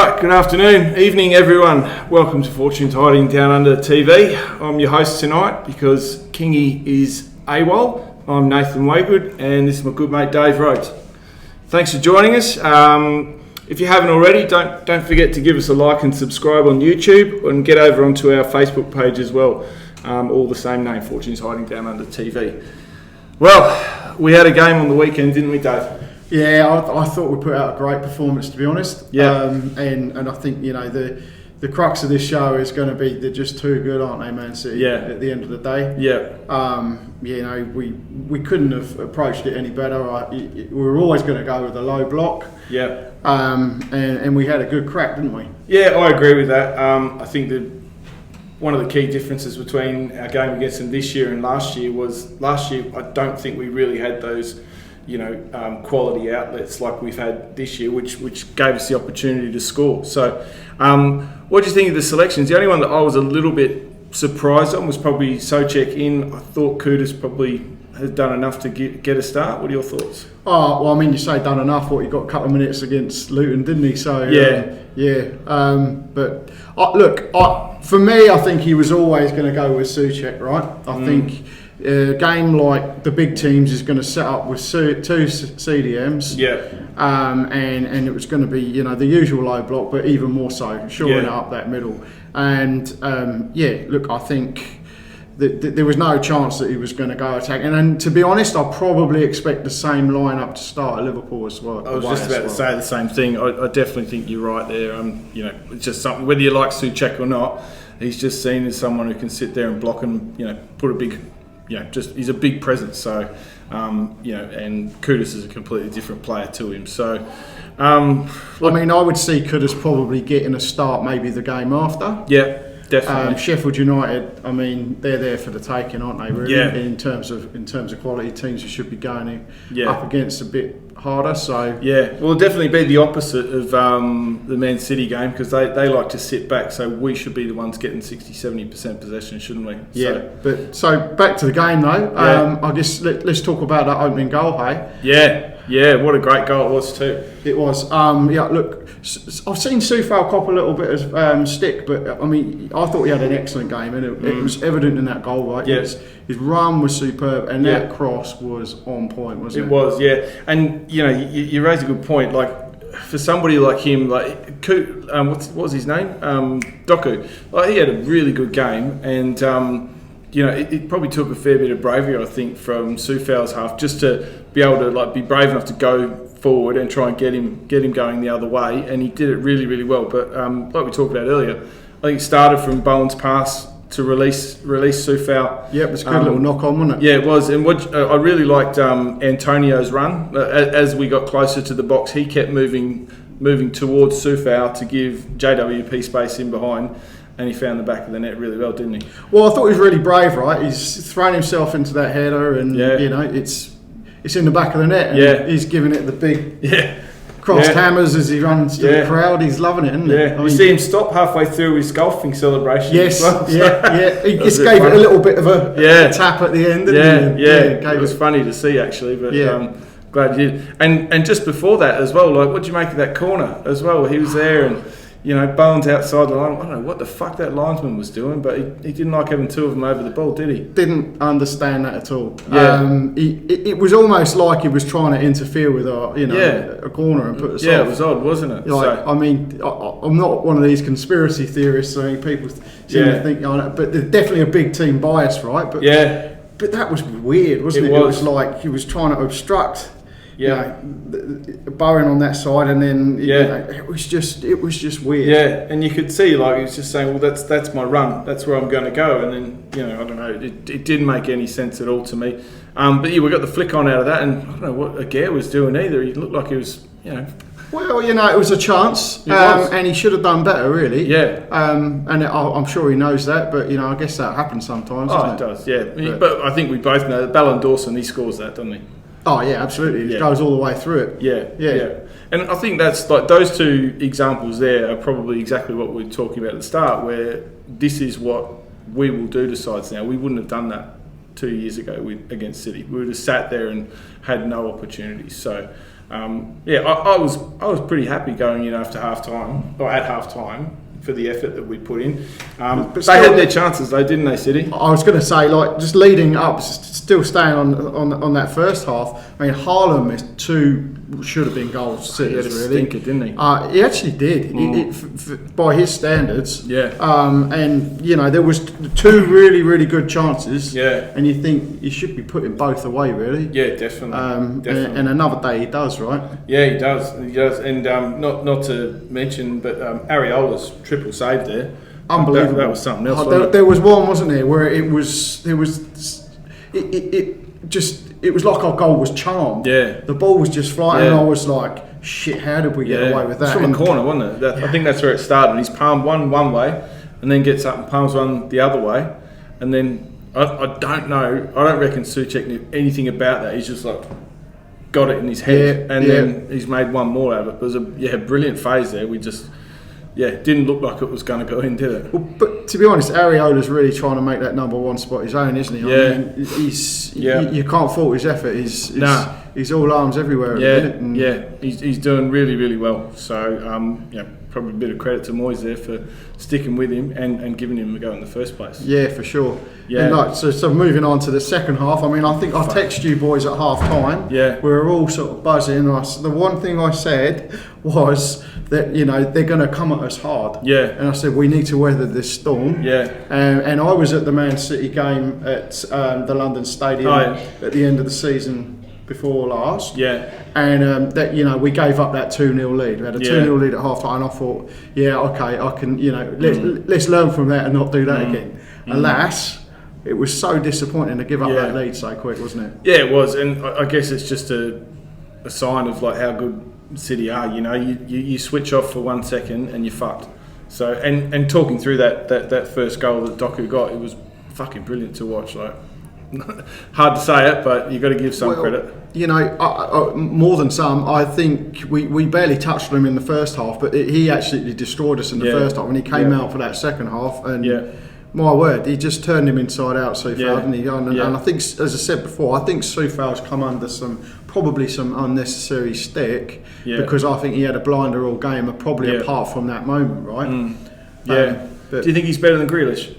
Right, good afternoon, evening everyone. Welcome to Fortune's Hiding Down Under TV. I'm your host tonight because Kingy is AWOL. I'm Nathan Waygood and this is my good mate Dave Rhodes. Thanks for joining us. If you haven't already, don't forget to give us a like and subscribe on YouTube and get over onto our Facebook page as well. All the same name, Fortune's Hiding Down Under TV. Well, we had a game on the weekend, didn't we, Dave? Yeah, I thought we put out a great performance, to be honest. Yeah. And I think, you know, the crux of this show is going to be they're just too good, aren't they, Man City? Yeah. At the end of the day. Yeah. You know, we couldn't have approached it any better. We were always going to go with a low block. Yeah. And we had a good crack, didn't we? Yeah, I agree with that. I think that one of the key differences between our game against them this year and last year was I don't think we really had those, quality outlets like we've had this year, which gave us the opportunity to score. So, what do you think of the selections? The only one that I was a little bit surprised on was probably Souček in. I thought Kudus probably has done enough to get a start. What are your thoughts? Oh, well, I mean, you say done enough. He got a couple of minutes against Luton, didn't he? So but for me, I think he was always going to go with Souček, right? I think a game like the big teams is going to set up with two CDMs. Yeah. And it was going to be, the usual low block, but even more so, shoring up that middle. And I think there was no chance that he was going to go attack. And then, to be honest, I probably expect the same lineup to start at Liverpool as well. I was just about to say the same thing. I definitely think you're right there. It's just something, whether you like Souček or not, he's just seen as someone who can sit there and block and, put a big, he's a big presence. So, and Kudus is a completely different player to him. So, I would see Kudus probably getting a start maybe the game after. Yeah. Definitely. Sheffield United, they're there for the taking, aren't they? Really, yeah. In terms of quality teams, you should be going up against a bit harder. So yeah, well, it'll definitely be the opposite of the Man City game because they like to sit back. So we should be the ones getting 60-70% possession, shouldn't we? Yeah. So back to the game though. I guess let's talk about that opening goal. Hey. Yeah. Yeah, what a great goal it was too. It was. Look, I've seen Soufal cop a little bit of stick, but I thought he had an excellent game, and it was evident in that goal, right? Yes. His run was superb, and that cross was on point, wasn't it? It was, yeah. And you raised a good point. Like for somebody like him, like what was his name? Doku. Like he had a really good game, and it probably took a fair bit of bravery, I think, from Soufal's half just to be able to be brave enough to go forward and try and get him going the other way, and he did it really, really well. But like we talked about earlier, I think it started from Bowen's pass to release Soufal. Yeah, it was a good little knock on, wasn't it? Yeah, it was. And what I really liked Antonio's run as we got closer to the box. He kept moving towards Soufal to give JWP space in behind. And he found the back of the net really well, didn't he? Well, I thought he was really brave, right? He's thrown himself into that header, and it's in the back of the net, and he's giving it the big crossed hammers as he runs to the crowd. He's loving it, isn't he? You see him stop halfway through his golfing celebration. Yes, as well, He just gave it a little bit of a tap at the end, didn't he? It was funny to see actually, but glad he did. And just before that as well, what did you make of that corner as well? He was there and. Bowen's outside the line. I don't know what the fuck that linesman was doing, but he didn't like having two of them over the ball, did he? Didn't understand that at all. Yeah. It was almost like he was trying to interfere with a corner and put us off. Yeah, it was odd, wasn't it? I'm not one of these conspiracy theorists. People seem to think, but there's definitely a big team bias, right? But but that was weird, wasn't it? It was like he was trying to obstruct. Bowen on that side, and then it was just weird. Yeah, and you could see he was just saying, well, that's my run, that's where I'm going to go, and then I don't know, it didn't make any sense at all to me. But we got the flick on out of that, and I don't know what Aguirre was doing either. He looked like he was, Well, it was a chance, and he should have done better, really. Yeah. And I'm sure he knows that, but I guess that happens sometimes. Oh, it does. Yeah. But I think we both know that Ballon Dawson, he scores that, doesn't he? Oh yeah, absolutely. It goes all the way through it. Yeah. And I think that's those two examples there are probably exactly what we were talking about at the start, where this is what we will do to sides now. We wouldn't have done that 2 years ago against City. We would have sat there and had no opportunities. So I was pretty happy going in after half time, or at half time, for the effort that we put in. But they had their chances though, didn't they, City? I was going to say, like, just leading up, still staying on that first half. I mean, Haaland missed 2 should have been goals. He had a stinker, didn't he? He actually did, by his standards. Yeah. And you know, there was 2 really, really good chances. Yeah. And you think you should be putting both away, really. Yeah, definitely. Definitely. And another day he does, right? Yeah, he does. And not to mention, but Areola's triple save there. Unbelievable. That was something else. There was one, wasn't there, where it was like our goal was charmed. Yeah. The ball was just flying, Yeah. and I was like, shit, how did we get away with that? It's from a corner, wasn't it? I think that's where it started. He's palmed one way, and then gets up and palms one the other way, and then I don't know. I don't reckon Souček knew anything about that. He's just like got it in his head, and then he's made one more out of it. It was a brilliant phase there. We just. Yeah, it didn't look like it was going to go in, did it? Well, but to be honest, Areola's really trying to make that number 1 spot his own, isn't he? Yeah. I mean, you can't fault his effort. He's all arms everywhere. He's doing really, really well. So, probably a bit of credit to Moyes there for sticking with him and giving him a go in the first place. Yeah, for sure. Yeah. And so moving on to the second half. I mean, I think I texted you boys at half time. Yeah. We were all sort of buzzing. The one thing I said was that, you know, they're going to come at us hard. Yeah. And I said, we need to weather this storm. Yeah. And I was at the Man City game at the London Stadium at the end of the season before last. Yeah. And that, you know, we gave up that 2-0 lead. We had a 2-0 lead at half time, and I thought, yeah, okay, I can, you know, let's learn from that and not do that again. Alas, it was so disappointing to give up that lead so quick, wasn't it? Yeah, it was, and I guess it's just a sign of like how good City are. You know, you switch off for 1 second and you're fucked. So and talking through that first goal that Doku got, it was fucking brilliant to watch. Like, hard to say it, but you got to give some credit. You know, more than some. I think we barely touched him in the first half, but he absolutely destroyed us in the first half when he came out for that second half. And my word, he just turned him inside out, Soufal, didn't he? And I think, as I said before, I think Soufal's come under probably some unnecessary stick because I think he had a blinder all game, probably apart from that moment, right? But do you think he's better than Grealish?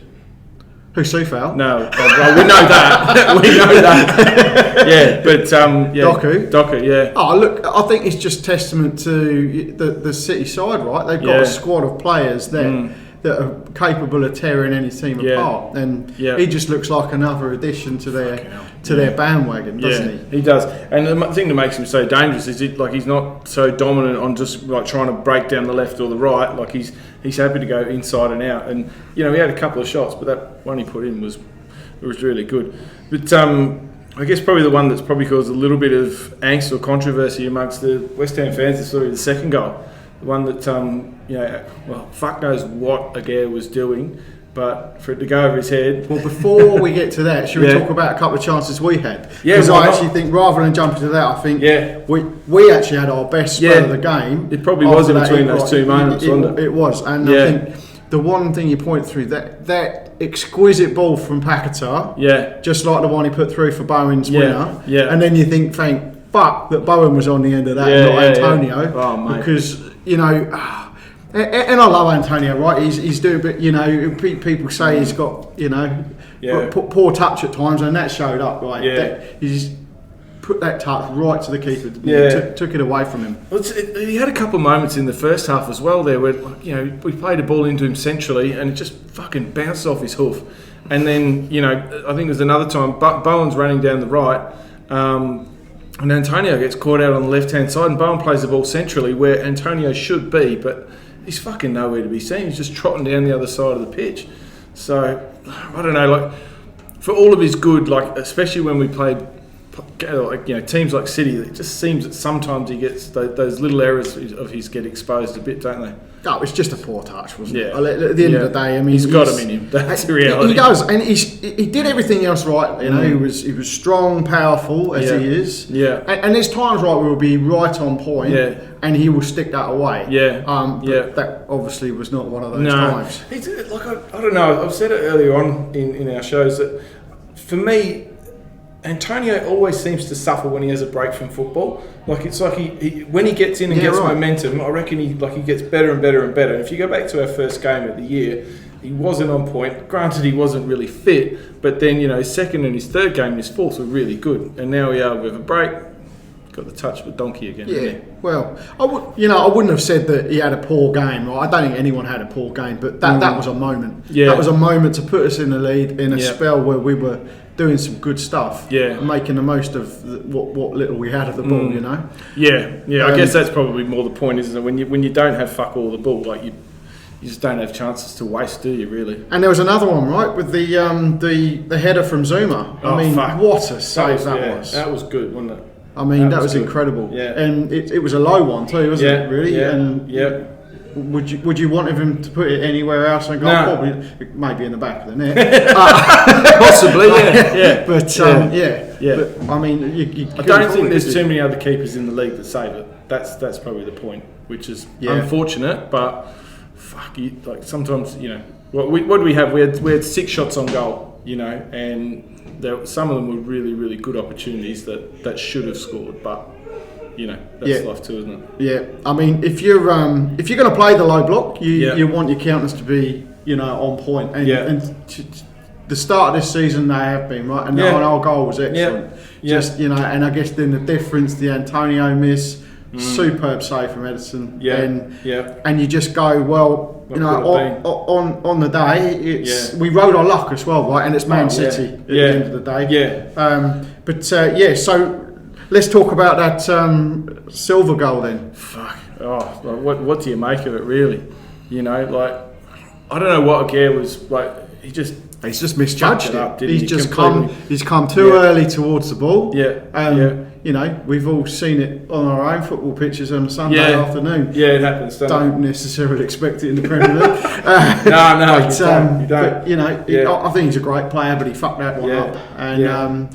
Who, Soufal? No, well, we know that. We know that. Doku, yeah. Oh, look, I think it's just testament to the City side, right? They've got a squad of players that are capable of tearing any team apart, and he just looks like another addition to their bandwagon, doesn't he? He does. And the thing that makes him so dangerous is he's not so dominant on just like trying to break down the left or the right. Like he's happy to go inside and out. And you know, he had a couple of shots, but that one he put in was really good. But I guess probably the one that's probably caused a little bit of angst or controversy amongst the West Ham fans is sort of the second goal. The one that, fuck knows what Aguirre was doing, but for it to go over his head. Well, before we get to that, should we talk about a couple of chances we had? Because I actually think, rather than jumping to that, I think we actually had our best spell of the game. It probably was in between those two moments, wasn't it? It was, and I think the one thing you point through, that exquisite ball from Paquetá, just like the one he put through for Bowen's winner, and then you think, thank fuck that Bowen was on the end of that, not Antonio, Oh, mate. because, you know, and I love Antonio, right? He's doing, but you know, people say he's got, you know, poor touch at times, and that showed up. Like, he's put that touch right to the keeper, took it away from him. Well, he had a couple of moments in the first half as well there where, you know, we played a ball into him centrally and it just fucking bounced off his hoof. And then, you know, I think there's another time, Bowen's running down the right, and Antonio gets caught out on the left-hand side, and Bowen plays the ball centrally where Antonio should be, but he's fucking nowhere to be seen. He's just trotting down the other side of the pitch. So, I don't know, like, for all of his good, like, especially when we played, like, you know, teams like City, it just seems that sometimes he gets those little errors of his get exposed a bit, don't they? Oh, it's just a poor touch, wasn't it? At the end of the day, I mean, he's got him in him. That's the reality. He does, and he did everything else right. You know, he was strong, powerful as he is. Yeah. And there's times we will be right on point. Yeah. And he will stick that away. Yeah. But that obviously was not one of those times. It's like I don't know. I've said it earlier on in our shows that for me, Antonio always seems to suffer when he has a break from football. Like it's like he when he gets in and gets momentum, I reckon he gets better and better and better. And if you go back to our first game of the year, he wasn't on point. Granted, he wasn't really fit, but then his second and his third game and his fourth were really good. And now we are with a break. Got the touch of a donkey again. Yeah, well, I wouldn't have said that he had a poor game. I don't think anyone had a poor game, but that was a moment. Yeah. That was a moment to put us in the lead in a spell where we were doing some good stuff. Yeah, and making the most of what little we had of the ball. Yeah. I guess that's probably more the point, isn't it? When you don't have fuck all the ball, like you just don't have chances to waste, do you? Really? And there was another one, right, with the header from Zuma. What a save that was! That was good, wasn't it? I mean, that was incredible. Yeah. And it was a low one too, wasn't it? Really? Yeah. And would you want him to put it anywhere else and go? No. Probably, maybe in the back of the net. Possibly, yeah. But But I mean, I don't think there's too many other keepers in the league that save it. That's probably the point, which is unfortunate. But fuck, sometimes what do we have? We had 6 shots on goal, and. Some of them were really, really good opportunities that should have scored, but that's life too, isn't it? Yeah, I mean, if you're going to play the low block, you want your counters to be on point, and the start of this season they have been right, and our goal was excellent. Just and I guess then the difference, the Antonio miss, superb save from Edison, and you just go well. On the day, we rode our luck as well, right? And it's Man City at the end of the day. So let's talk about that silver goal then. Fuck. What do you make of it, really? I don't know what Aguirre was like. He's just misjudged it. He's come too early towards the ball. We've all seen it on our own football pitches on a Sunday afternoon. Yeah, it happens. Don't necessarily expect it in the Premier League. No, you don't. I think he's a great player, but he fucked that one up. And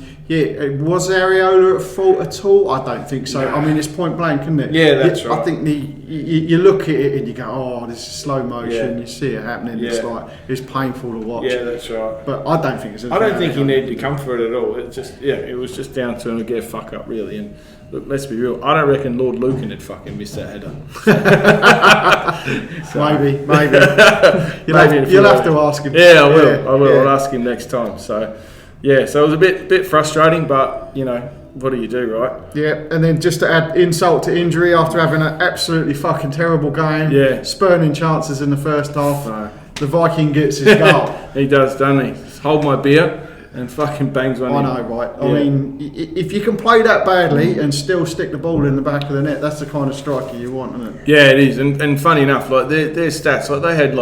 was Areola at fault at all? I don't think so. No. I mean, it's point blank, isn't it? Yeah, that's right. I think you look at it and you go, oh, this is slow motion. You see it happening. Yeah. It's painful to watch. Yeah, that's right. But I don't think it's. I don't think he needed to come for it at all. It was just down to a fuck up, really. And look, let's be real. I don't reckon Lord Lucan had fucking missed that header. Maybe. You'll have to ask him. Yeah, I will. I'll ask him next time. So it was a bit frustrating, but what do you do, right? Yeah, and then just to add insult to injury after having an absolutely fucking terrible game, spurning chances in the first half. No. The Viking gets his goal. He does, doesn't he? Hold my beer and fucking bangs one in. I know, right? I mean, if you can play that badly and still stick the ball in the back of the net, that's the kind of striker you want, isn't it? Yeah, it is. And funny enough, like their stats, like they had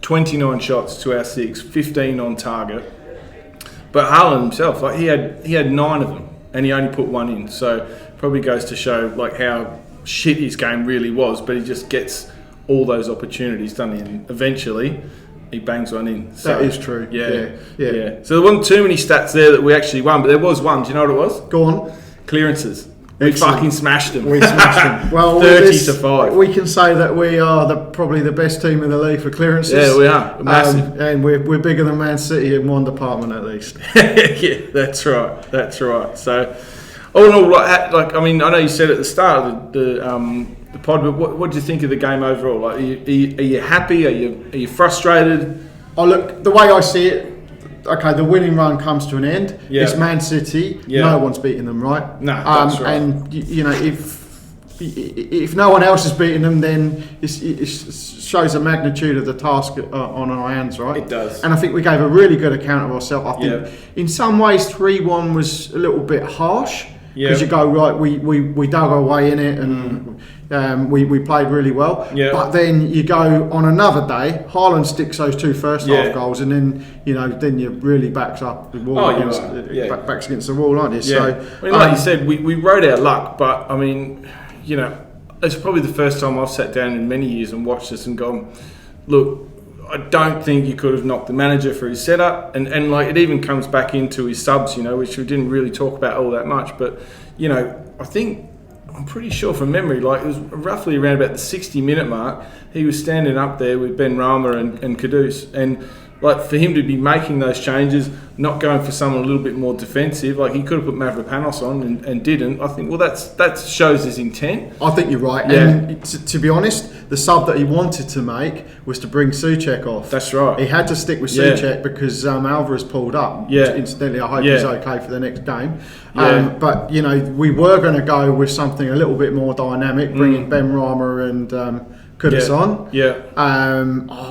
29 shots to our 6, 15 on target. But Haaland himself, he had 9 of them, and he only put 1 in. So probably goes to show how shit his game really was. But he just gets all those opportunities, doesn't he? And eventually, he bangs one in. So, that is true. Yeah. So there wasn't too many stats there that we actually won, but there was one. Do you know what it was? Go on. Clearances. We fucking smashed them. We smashed them. Well, 30-5. We can say that we are probably the best team in the league for clearances. Yeah, we are. Massive. And we're bigger than Man City in one department at least. Yeah, that's right. So, all in all, I mean, I know you said at the start of the pod, but what do you think of the game overall? Are you happy? Are you frustrated? Oh, look, the way I see it, okay, the winning run comes to an end. Yeah. It's Man City. Yeah. No one's beating them, right? No, that's right. And if no one else is beating them, then it shows the magnitude of the task on our hands, right? It does. And I think we gave a really good account of ourselves. I think in some ways 3-1 was a little bit harsh because you go right. We dug our way in it and we played really well. Yeah. But then you go on another day, Haaland sticks those 2 first half goals, and then you're really backs up the wall. Backs against the wall, aren't you? Yeah. So, I mean, like you said, we rode our luck, but I mean, it's probably the first time I've sat down in many years and watched this and gone, look, I don't think you could have knocked the manager for his setup, and it even comes back into his subs, which we didn't really talk about all that much, but I'm pretty sure from memory, it was roughly around about the 60-minute mark, he was standing up there with Ben Rama and Kudus, and like for him to be making those changes, not going for someone a little bit more defensive, like he could have put Mavropanos on and didn't. I think, well, that shows his intent. I think you're right. Yeah. And to be honest, the sub that he wanted to make was to bring Souček off. That's right. He had to stick with Souček because Alvarez pulled up. Yeah. Incidentally, I hope he's okay for the next game. Yeah. But, you know, we were going to go with something a little bit more dynamic, bringing Ben Rama and Kudus on. Yeah.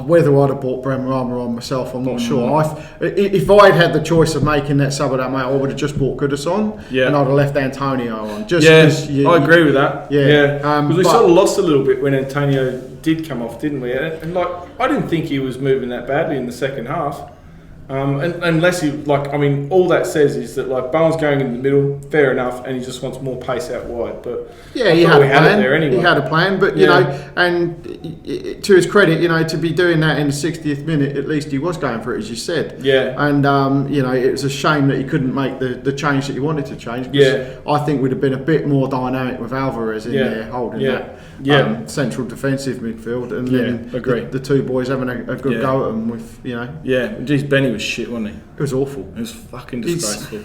Whether I'd have bought Ben Rama on myself, I'm not sure. If I'd had the choice of making that sub of that mate, I would have just bought Kudus on, and I'd have left Antonio on. I agree with that. Yeah. Because we sort of lost a little bit when Antonio did come off, didn't we? And like, I didn't think he was moving that badly in the second half. Unless he, like, I mean, all that says is that, like, Bowen's going in the middle, fair enough, and he just wants more pace out wide. But yeah, he had a plan. It there anyway. He had a plan, but you know, and to his credit, you know, to be doing that in the 60th minute, at least he was going for it, as you said. Yeah. And you know, it was a shame that he couldn't make the change that he wanted to change. Yeah. I think we'd have been a bit more dynamic with Alvarez in there holding that central defensive midfield, and then the two boys having a good go at him with, you know. Yeah. Geez, Benny was shit, wasn't he? It was awful. It was fucking disgraceful.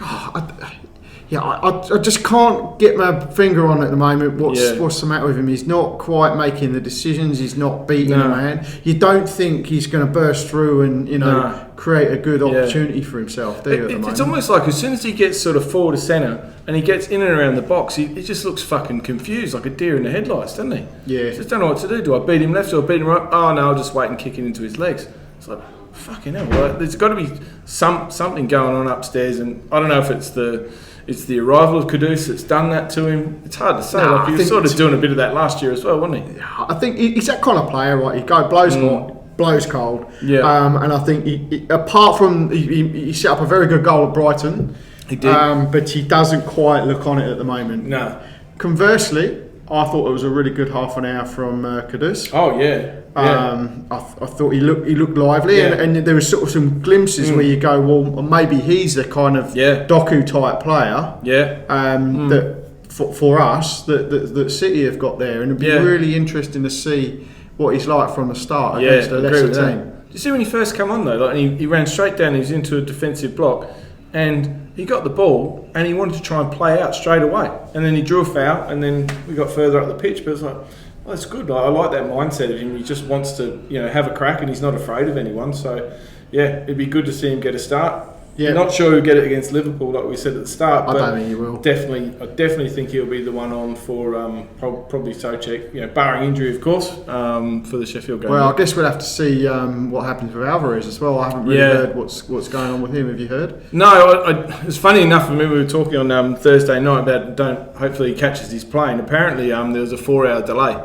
I just can't get my finger on at the moment what's the matter with him. He's not quite making the decisions. He's not beating a man. You don't think he's going to burst through and, you know, create a good opportunity for himself, do you, at the moment? It's almost like as soon as he gets sort of forward to centre and he gets in and around the box, he just looks fucking confused, like a deer in the headlights, doesn't he? Yeah. He just don't know what to do. Do I beat him left or beat him right? Oh, no, I'll just wait and kick it into his legs. It's like, fucking hell, like, there's got to be something going on upstairs, and I don't know if it's the arrival of Kudus that's done that to him. It's hard to say. He was sort of doing a bit of that last year as well, wasn't he? I think he's that kind of player, right? He blows hot, blows cold. Yeah. And I think he apart from he set up a very good goal at Brighton. He did. But he doesn't quite look on it at the moment. No. Conversely, I thought it was a really good half an hour from Kudus. Oh yeah. I thought he looked lively, and there was sort of some glimpses where you go, well, maybe he's the kind of Doku type player. Yeah. That for us that City have got there, and it'd be really interesting to see what he's like from the start against a lesser team. Did you see when he first come on though? Like he ran straight down. He was into a defensive block, and he got the ball, and he wanted to try and play out straight away. And then he drew a foul, and then we got further up the pitch. But it's like, well, that's good. I like that mindset of him. He just wants to, you know, have a crack, and he's not afraid of anyone. So, yeah, it'd be good to see him get a start. Yeah. Not sure he'll get it against Liverpool, like we said at the start. I don't think he will. I definitely think he'll be the one on for probably Souček, you know, barring injury, of course, for the Sheffield game. Well, I guess we'll have to see what happens with Alvarez as well. I haven't really heard what's going on with him. Have you heard? No, it's funny enough. I remember we were talking on Thursday night about hopefully he catches his plane. Apparently, there was a 4-hour delay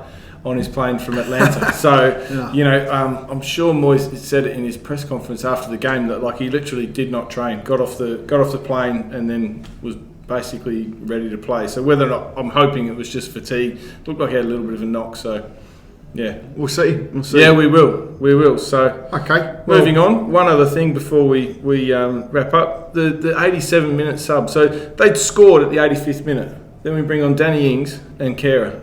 on his plane from Atlanta. So, you know, I'm sure Moyes said it in his press conference after the game that, like, he literally did not train, got off the plane and then was basically ready to play. So whether or not, I'm hoping it was just fatigue. Looked like he had a little bit of a knock, so yeah. We'll see. Yeah, we will. So, okay. Moving on, one other thing before we wrap up. The 87-minute sub. So they'd scored at the 85th minute. Then we bring on Danny Ings and Kehrer.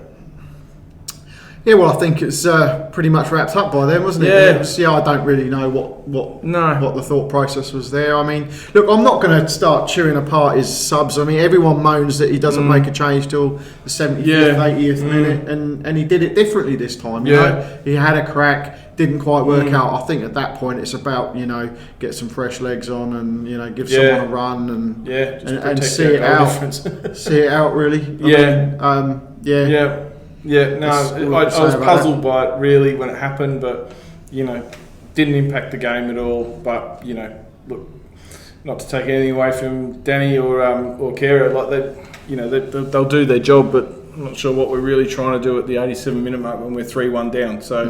Yeah, well, I think it's pretty much wrapped up by then, wasn't it? Yeah, I don't really know what the thought process was there. I mean, look, I'm not going to start chewing apart his subs. I mean, everyone moans that he doesn't make a change till the 75th, 80th minute, and he did it differently this time. You know, he had a crack, didn't quite work out. I think at that point it's about, you know, get some fresh legs on and, you know, give someone a run and see it out. See it out, really. I was puzzled by it really when it happened, but, you know, didn't impact the game at all. But, you know, look, not to take anything away from Danny or Kehrer, like they'll do their job, but I'm not sure what we're really trying to do at the 87-minute mark when we're 3-1 down. So,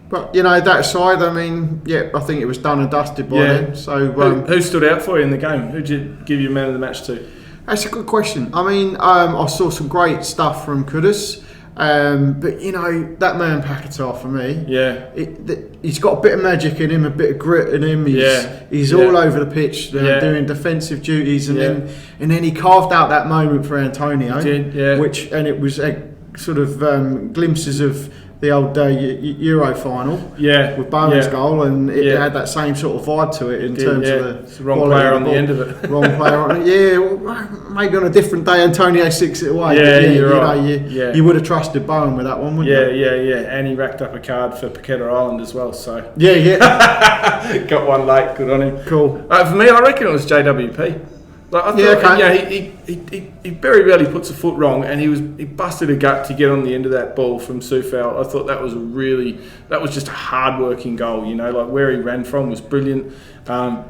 but, you know, that side, I mean, I think it was done and dusted by then. So, who stood out for you in the game? Who did you give your man of the match to? That's a good question. I mean, I saw some great stuff from Kudus, but, you know, that man Paquetá for me, he's got a bit of magic in him, a bit of grit in him. He's all over the pitch doing defensive duties, and then he carved out that moment for Antonio, he did, and it was sort of glimpses of the old Euro final. Yeah, With Bowen's goal, and it Yeah. had that same sort of vibe to it in terms of It's the wrong player on the end of it. Wrong player on it. Yeah, well, maybe on a different day Antonio six it away. Yeah, but you're right. You would have trusted Bowen with that one, wouldn't you? Yeah. And he racked up a card for Paqueta Island as well, so. Yeah. Got one late, good on him. Cool. For me, I reckon it was JWP. Like, I thought, okay. He very rarely puts a foot wrong, and he busted a gut to get on the end of that ball from Soufal. I thought that was just a hard-working goal, you know, like where he ran from was brilliant.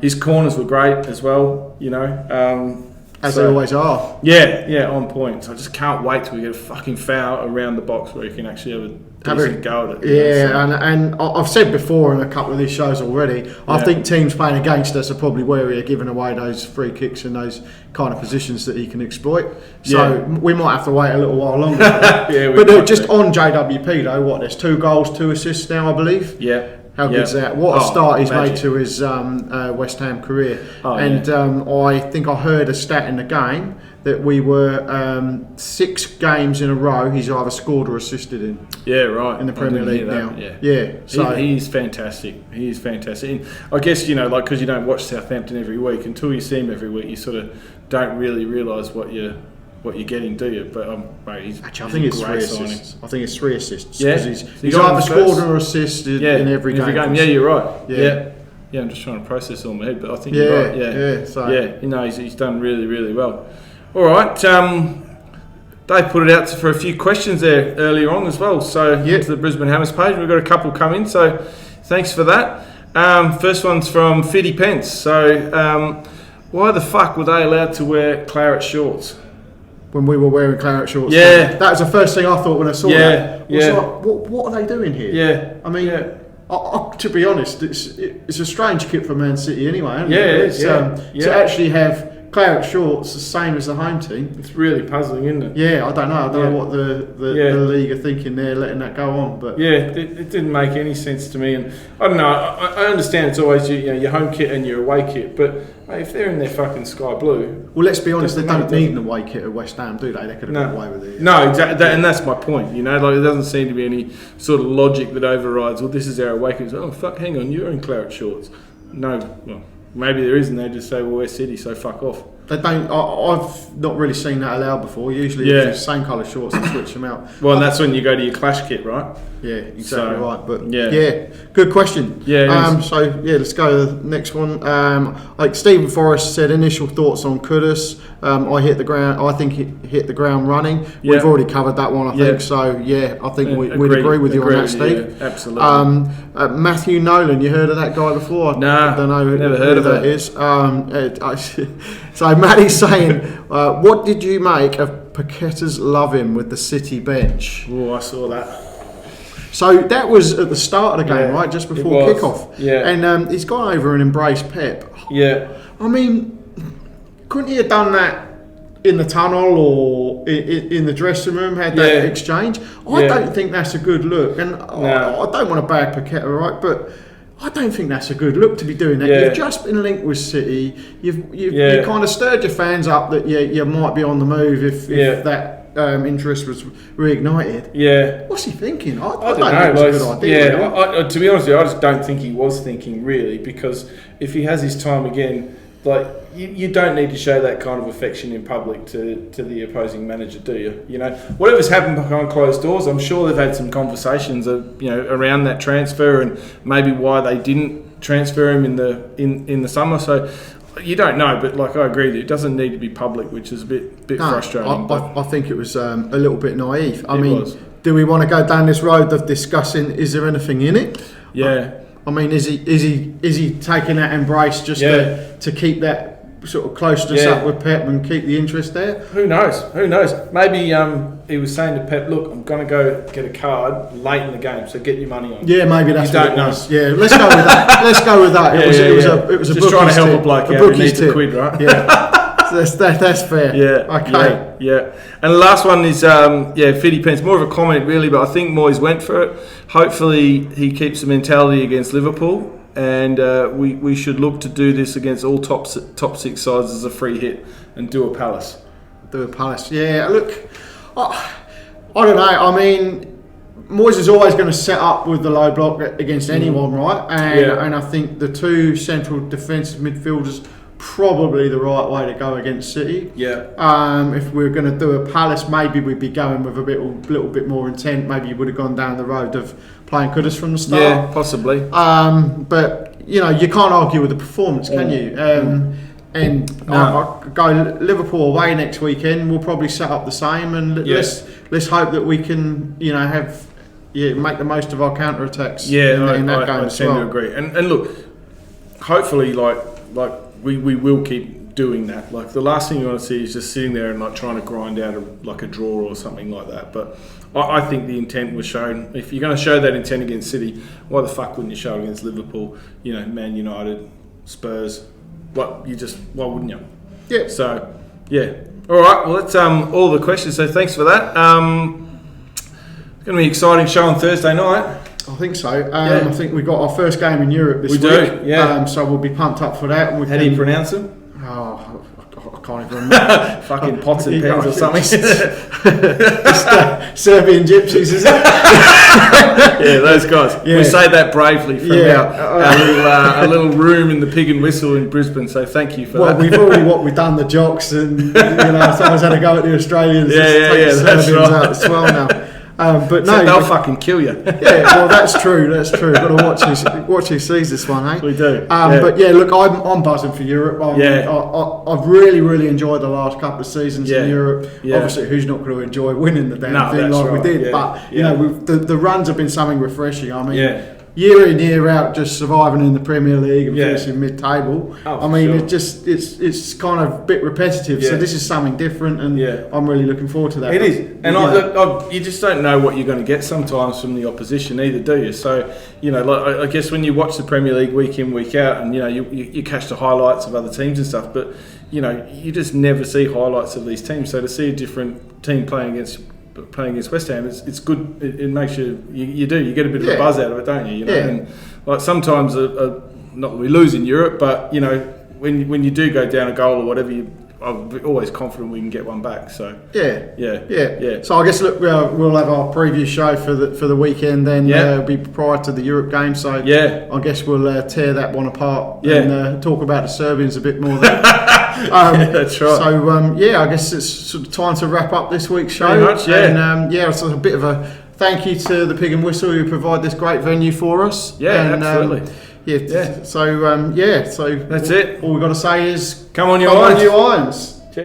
His corners were great as well, you know. As they always are. Yeah, on point. So I just can't wait till we get a fucking foul around the box where you can actually have a decent go at it. And I've said before in a couple of these shows already, I think teams playing against us are probably wary of giving away those free kicks and those kind of positions that he can exploit. So we might have to wait a little while longer. But just on JWP though, there's 2 goals, 2 assists now, I believe. Yeah. How good's that? What a start he's magic. made to his West Ham career. I think I heard a stat in the game that we were 6 games in a row he's either scored or assisted in. Yeah, right. In the Premier League now. Yeah. So he's fantastic. He is fantastic. And I guess, you know, like, because you don't watch Southampton every week, until you see him every week, you sort of don't really realise what you're getting, do you? But mate, he's I think it's 3 signing. assists. I think it's 3 assists. Yeah, he's either scored or assisted in every game. Yeah, you're right. Yeah. Yeah, I'm just trying to process all in my head, but I think you're right. You know, he's done really, really well. All right, they put it out for a few questions there earlier on as well. So to the Brisbane Hammers page, we've got a couple come in. So thanks for that. First one's from Fiddy Pence. So why the fuck were they allowed to wear claret shorts? When we were wearing claret shorts. Yeah. That was the first thing I thought when I saw that. Yeah. Like, what are they doing here? Yeah. I mean, to be honest, it's a strange kit for Man City anyway, isn't it? To actually have claret shorts the same as the home team. It's really puzzling, isn't it? Yeah, I don't know what the league are thinking there, letting that go on. But it didn't make any sense to me. And I don't know. I understand it's always your home kit and your away kit, but mate, if they're in their fucking sky blue, well, let's be honest, they don't need an away kit at West Ham, do they? They could have got away with it. No, exactly, and that's my point. You know, like there doesn't seem to be any sort of logic that overrides. Well, this is our away kit. Oh fuck, hang on, you're in claret shorts. No, well, maybe there isn't. They just say, well, we're City, so fuck off. They don't. I've not really seen that allowed before. Usually, it's the same colour shorts and switch them out. Well, and that's when you go to your clash kit, right? Yeah, exactly right. But good question. Yeah. So let's go to the next one. Like Stephen Forrest said, initial thoughts on Kudus. I hit the ground. I think he hit the ground running. Yeah. We've already covered that one. I think so. Yeah, I think we'd agree with you on that, Steve. Yeah, absolutely. Matthew Nolan. You heard of that guy before? Nah, I don't know. Never heard of that is. So Matty's saying, what did you make of Paqueta's love-in with the City bench? Oh, I saw that. So that was at the start of the game, right? Just before kickoff. Yeah. And he's gone over and embraced Pep. Yeah. I mean, couldn't he have done that in the tunnel or in the dressing room, had that exchange? I don't think that's a good look. And I don't want to bag Paqueta, right? But I don't think that's a good look to be doing that. Yeah. You've just been linked with City. You've kind of stirred your fans up that you might be on the move if that interest was reignited. Yeah. What's he thinking? I don't think know. it was a good idea. Yeah. To be honest with you, I just don't think he was thinking really, because if he has his time again, like you don't need to show that kind of affection in public to the opposing manager, do you? You know, whatever's happened behind closed doors, I'm sure they've had some conversations around that transfer and maybe why they didn't transfer him in the summer. So you don't know, but like I agree that it doesn't need to be public, which is a bit frustrating. I think it was a little bit naive. I mean, do we want to go down this road of discussing is there anything in it? Yeah. I mean, is he taking that embrace just to keep that sort of closeness up with Pep and keep the interest there? Who knows? Maybe he was saying to Pep, look, I'm going to go get a card late in the game, so get your money on. Yeah, maybe that's what it was. Yeah, let's go with that. It was just trying to help a bloke out who needs a quid, right? Yeah. That's fair. Yeah. Okay. Yeah. And the last one is Fiddy Pence. More of a comment really, but I think Moyes went for it. Hopefully he keeps the mentality against Liverpool, and we should look to do this against all top six sides as a free hit and do a Palace. Yeah. Look, I don't know. I mean, Moyes is always going to set up with the low block against anyone, right? And I think the two central defensive midfielders probably the right way to go against City. Yeah. If we're going to do a Palace, maybe we'd be going with a little bit more intent. Maybe you would have gone down the road of playing Kudus from the start. Yeah, possibly. But you can't argue with the performance, can you? I go Liverpool away next weekend. We'll probably set up the same, and let's hope that we can, make the most of our counter attacks. Yeah, in that I game tend as well. to agree. And look, hopefully, we will keep doing that. Like the last thing you want to see is just sitting there and like trying to grind out a draw or something like that. But I think the intent was shown. If you're going to show that intent against City, why the fuck wouldn't you show it against Liverpool? Man United, Spurs. Why wouldn't you? Yeah. So, yeah. All right. Well, that's all the questions. So thanks for that. It's going to be an exciting show on Thursday night. I think so. I think we've got our first game in Europe this week. We do, yeah. So we'll be pumped up for that. How do you pronounce them? Oh, I can't even remember. Fucking pots and pans or something. Serbian gypsies, is it? Yeah, those guys. Yeah. We say that bravely from our little room in the Pig and Whistle in Brisbane. So thank you for that. Well, we've done the jocks, and someone's had to go at the Australians. That's right. Out as well now. But no, they'll fucking kill you. Yeah, well, that's true. Got to watch who sees this one, eh? We do. But yeah, look, I'm buzzing for Europe. I've really, really enjoyed the last couple of seasons in Europe. Yeah. Obviously, who's not going to enjoy winning the damn thing like we did? Yeah. But the runs have been something refreshing. I mean, year in, year out, just surviving in the Premier League and finishing mid-table. It's kind of a bit repetitive. So this is something different, and I'm really looking forward to that. It is, and you just don't know what you're going to get sometimes from the opposition either, do you? So I guess when you watch the Premier League week in, week out, and you catch the highlights of other teams and stuff, but you just never see highlights of these teams. So to see a different team playing against West Ham, it's good. It makes you get a bit of a buzz out of it, don't you? And like sometimes not that we lose in Europe, but when you do go down a goal or whatever, I'm always confident we can get one back. So yeah. So I guess we'll have our preview show for the weekend. Then it'll be prior to the Europe game. So I guess we'll tear that one apart and talk about the Serbians a bit more. Then. That's right. So I guess it's sort of time to wrap up this week's show. Pretty much, and so a bit of a thank you to the Pig and Whistle who provide this great venue for us. Yeah, absolutely. So that's it. All we've got to say is come on, you Irons.